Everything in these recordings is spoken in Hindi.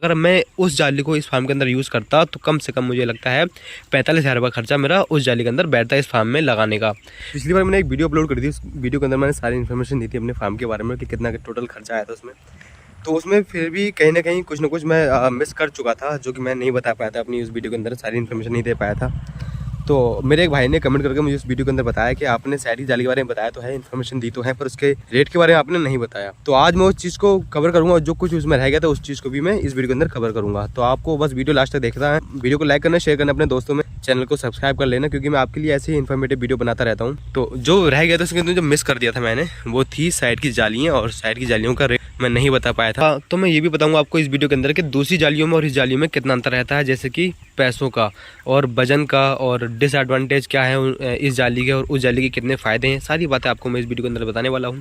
अगर मैं उस जाली को इस फार्म के अंदर यूज़ करता तो कम से कम मुझे लगता है 45,000 रुपये खर्चा मेरा उस जाली के अंदर बैठता है इस फार्म में लगाने का। पिछली बार मैंने एक वीडियो अपलोड करी थी, उस वीडियो के अंदर मैंने सारी इन्फॉर्मेशन दी थी अपने फार्म के बारे में कि कितना टोटल खर्चा आया था उसमें। तो उसमें फिर भी कहीं ना कहीं कुछ ना कुछ मैं मिस कर चुका था, जो कि मैं नहीं बता पाया था अपनी उस वीडियो के अंदर, सारी इन्फॉर्मेशन नहीं दे पाया था। तो मेरे एक भाई ने कमेंट करके मुझे इस वीडियो के अंदर बताया कि आपने शहरी जाली के बारे में बताया तो है, इन्फॉर्मेशन दी तो है, पर उसके रेट के बारे में आपने नहीं बताया। तो आज मैं उस चीज़ को कवर करूंगा और जो कुछ उसमें रह गया था उस चीज़ को भी मैं इस वीडियो के अंदर कवर करूंगा। तो आपको बस वीडियो लास्ट तक देखना है, वीडियो को लाइक करना, शेयर करना अपने दोस्तों में, चैनल को सब्सक्राइब कर लेना, क्योंकि मैं आपके लिए ऐसे ही इन्फॉर्मेटिव वीडियो बनाता रहता हूँ। तो जो रह गया था उसके अंदर जो मिस कर दिया था मैंने, वो थी साइड की जालियाँ, और साइड की जालियों का रेट मैं नहीं बता पाया था। तो मैं ये भी बताऊंगा आपको इस वीडियो के अंदर कि दूसरी जालियों में और इस जालियों में कितना अंतर रहता है, जैसे कि पैसों का और वजन का और डिसएडवांटेज क्या है इस जाली के और उस जाली के कितने फ़ायदे हैं, सारी बातें आपको मैं इस वीडियो के अंदर बताने वाला हूं।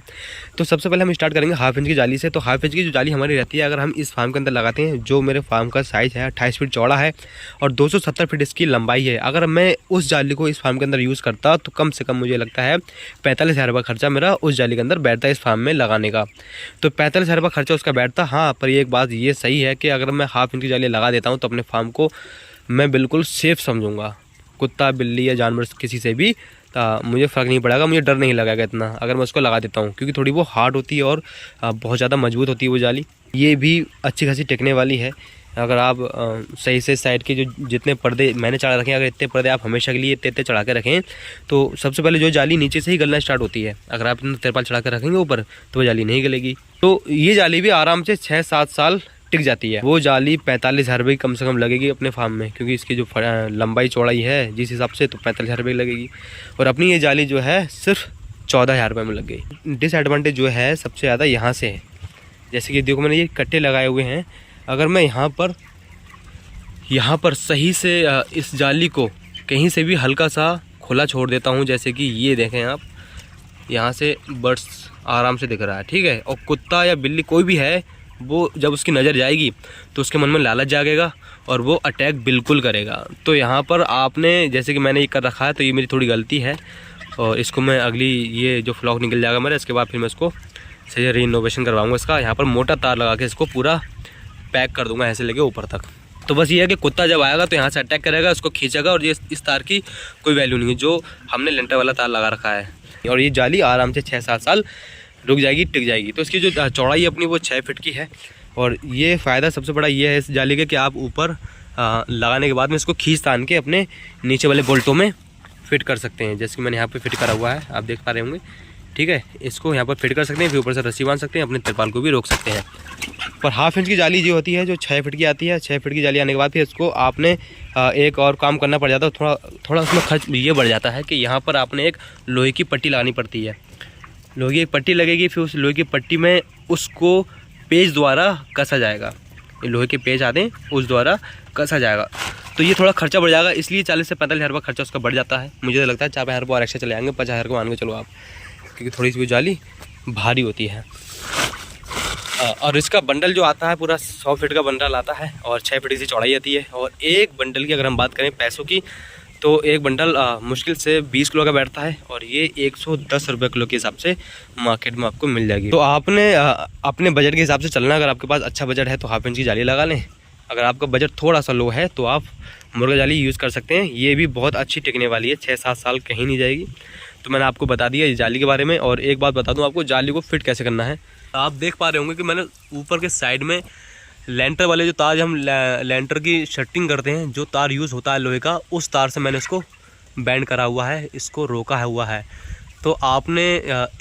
तो सबसे पहले हम स्टार्ट करेंगे हाफ इंच की जाली से। तो हाफ इंच की जो जाली हमारी रहती है, अगर हम इस फार्म के अंदर लगाते हैं, जो मेरे फार्म का साइज़ है 28 फीट चौड़ा है और 270 फीट इसकी लंबाई है, अगर मैं उस जाली को इस फार्म के अंदर यूज़ करता तो कम से कम मुझे लगता है 45,000 रुपये खर्चा मेरा उस जाली के अंदर बैठता है इस फार्म में लगाने का। तो 45,000 रुपये खर्चा उसका बैठता। हाँ, पर एक बात ये सही है कि अगर मैं हाफ इंच की जाली लगा देता हूँ तो अपने फार्म को मैं बिल्कुल सेफ़ समझूंगा। कुत्ता, बिल्ली या जानवर किसी से भी मुझे फ़र्क नहीं पड़ेगा, मुझे डर नहीं लगेगा इतना अगर मैं उसको लगा देता हूँ, क्योंकि थोड़ी वो हार्ड होती है और बहुत ज़्यादा मजबूत होती है वो जाली। ये भी अच्छी खासी टिकने वाली है। अगर आप सही से साइड के जो जितने पर्दे मैंने चढ़ा रखे हैं, अगर इतने पर्दे आप हमेशा के लिए इतने चढ़ा के रखें, तो सबसे पहले जो जाली नीचे से ही गलना स्टार्ट होती है। अगर आप इतना तिरपाल चढ़ा कर रखेंगे ऊपर तो वो जाली नहीं गलेगी। तो ये जाली भी आराम से 6-7 साल टिक जाती है। वो जाली 45,000 रुपये कम से कम लगेगी अपने फार्म में, क्योंकि इसकी जो लंबाई चौड़ाई है जिस हिसाब से, तो 45,000 रुपये लगेगी। और अपनी ये जाली जो है सिर्फ 14,000 रुपये में लग गई। डिसएडवांटेज जो है सबसे ज़्यादा यहाँ से है, जैसे कि देखो मैंने ये कट्टे लगाए हुए हैं, अगर मैं यहाँ पर सही से इस जाली को कहीं से भी हल्का सा खुला छोड़ देता हूँ, जैसे कि ये देखें आप, यहाँ से बर्ड्स आराम से दिख रहा है, ठीक है। और कुत्ता या बिल्ली कोई भी है, वो जब उसकी नज़र जाएगी तो उसके मन में लालच जागेगा और वो अटैक बिल्कुल करेगा। तो यहाँ पर आपने, जैसे कि मैंने ये कर रखा है, तो ये मेरी थोड़ी गलती है, और इसको मैं अगली ये जो फ्लॉक निकल जाएगा मेरा, इसके बाद फिर मैं इसको सही रीइनोवेशन करवाऊँगा इसका। यहाँ पर मोटा तार लगा के इसको पूरा पैक कर दूँगा ऐसे लेके ऊपर तक। तो बस ये है कि कुत्ता जब आएगा तो यहाँ से अटैक करेगा, उसको खींचेगा, और ये इस तार की कोई वैल्यू नहीं है जो हमने लेंटर वाला तार लगा रखा है। और ये जाली आराम से 6-7 साल रुक जाएगी, टिक जाएगी। तो इसकी जो चौड़ाई अपनी वो 6 फीट की है। और ये फ़ायदा सबसे बड़ा ये है इस जाली का कि आप ऊपर लगाने के बाद में इसको खींच तान के अपने नीचे वाले बोल्टों में फिट कर सकते हैं, जैसे कि मैंने यहाँ पे फिट करा हुआ है, आप देख पा रहे होंगे, ठीक है। इसको यहाँ पर फिट कर सकते हैं, फिर ऊपर से रस्सी बांध सकते हैं, अपने तिरपाल को भी रोक सकते हैं। पर हाफ इंच की जाली जो होती है, जो 6 फीट की आती है, 6 फीट की जाली आने के बाद फिर इसको आपने एक और काम करना पड़ जाता है, थोड़ा उसमें खर्च ये बढ़ जाता है कि यहाँ पर आपने एक लोहे की पट्टी लगानी पड़ती है। लोहे की एक पट्टी लगेगी, फिर उस लोहे की पट्टी में उसको पेज द्वारा कसा जाएगा, लोहे के पेज आते हैं उस द्वारा कसा जाएगा। तो ये थोड़ा खर्चा बढ़ जाएगा, इसलिए 40 से 45,000 रुपये खर्चा उसका बढ़ जाता है। मुझे तो लगता है 4,000 रुपये और एक्स्ट्रा चले आएंगे, 50,000 को मान के चलो आप, क्योंकि थोड़ी सी वो जाली भारी होती है। और इसका बंडल जो आता है पूरा 100 फीट का बंडल आता है और 6 फीट की चौड़ाई आती है। और एक बंडल की अगर हम बात करें पैसों की, तो एक बंडल मुश्किल से 20 किलो का बैठता है, और ये 110 रुपये किलो के हिसाब से मार्केट में आपको मिल जाएगी। तो आपने अपने बजट के हिसाब से चलना। अगर आपके पास अच्छा बजट है तो हाफ इंच की जाली लगा लें, अगर आपका बजट थोड़ा सा लो है तो आप मुर्गा जाली यूज़ कर सकते हैं। ये भी बहुत अच्छी टिकने वाली है, 6-7 साल कहीं नहीं जाएगी। तो मैंने आपको बता दिया इस जाली के बारे में। और एक बात बता दूं आपको, जाली को फिट कैसे करना है। आप देख पा रहे होंगे कि मैंने ऊपर के साइड में लेंटर वाले जो तार, हम लेंटर की शर्टिंग करते हैं, जो तार यूज़ होता है लोहे का, उस तार से मैंने इसको बैंड करा हुआ है, इसको रोका हुआ है। तो आपने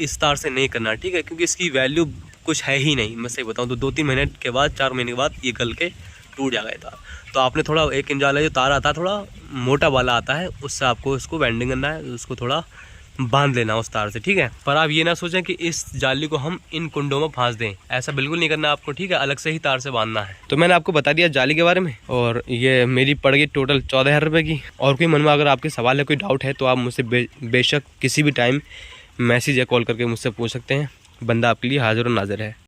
इस तार से नहीं करना, ठीक है, क्योंकि इसकी वैल्यू कुछ है ही नहीं। मैं सही बताऊँ तो 2-3 महीने के बाद, 4 महीने के बाद ये गल के टूट जाएगा ये तार। तो आपने थोड़ा 1 इंच वाला जो तार आता है, थोड़ा मोटा वाला आता है, उससे आपको इसको बैंडिंग करना है, उसको थोड़ा बांध लेना उस तार से, ठीक है। पर आप ये ना सोचें कि इस जाली को हम इन कुंडों में फांस दें, ऐसा बिल्कुल नहीं करना आपको, ठीक है। अलग से ही तार से बांधना है। तो मैंने आपको बता दिया जाली के बारे में, और ये मेरी पड़ गई टोटल 14,000 रुपये की। और कोई मन में अगर आपके सवाल है, कोई डाउट है, तो आप मुझसे बेशक किसी भी टाइम मैसेज या कॉल करके मुझसे पूछ सकते हैं। बंदा आपके लिए हाजिर और नाजिर है।